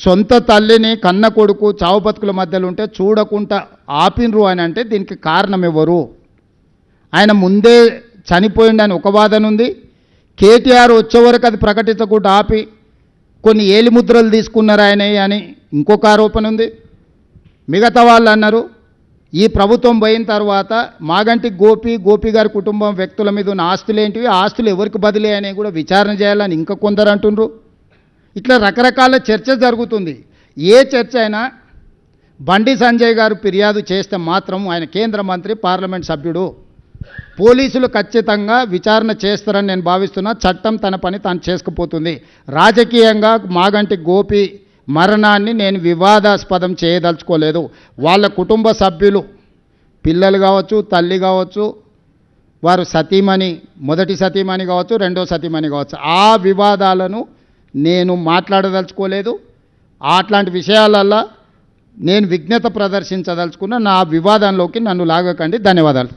సొంత తల్లిని కన్న కొడుకు చావు బతుకుల మధ్యలో ఉంటే చూడకుండా ఆపినరు అని అంటే దీనికి కారణం ఎవరు? ఆయన ముందే చనిపోయిండని ఒక వాదన ఉంది. కేటీఆర్ వచ్చే వరకు అది ప్రకటించకుండా ఆపి కొన్ని ఏలిముద్రలు తీసుకున్నారు ఆయన అని ఇంకొక ఆరోపణ ఉంది. మిగతా వాళ్ళు అన్నారు ఈ ప్రభుత్వం పోయిన తర్వాత మాగంటి గోపి గారి కుటుంబం వ్యక్తుల మీద ఉన్న ఆస్తులు ఏంటివి, ఆస్తులు ఎవరికి బదిలీ అని కూడా విచారణ చేయాలని ఇంకా కొందరు అంటుండ్రు. ఇట్లా రకరకాల చర్చ జరుగుతుంది. ఏ చర్చ అయినా బండి సంజయ్ గారు ఫిర్యాదు చేస్తే మాత్రం ఆయన కేంద్ర మంత్రి, పార్లమెంట్ సభ్యుడు, పోలీసులు ఖచ్చితంగా విచారణ చేస్తారని నేను భావిస్తున్నా. చట్టం తన పని తాను చేసుకుపోతుంది. రాజకీయంగా మాగంటి గోపి మరణాన్ని నేను వివాదాస్పదం చేయదలుచుకోలేదు. వాళ్ళ కుటుంబ సభ్యులు, పిల్లలు కావచ్చు, తల్లి కావచ్చు, వారు సతీమణి, మొదటి సతీమణి కావచ్చు, రెండో సతీమణి కావచ్చు, ఆ వివాదాలను నేను మాట్లాడదలుచుకోలేదు. అట్లాంటి విషయాలల్లో నేను విఘ్నత ప్రదర్శించదలుచుకున్న. నా వివాదంలోకి నన్ను లాగకండి. ధన్యవాదాలు.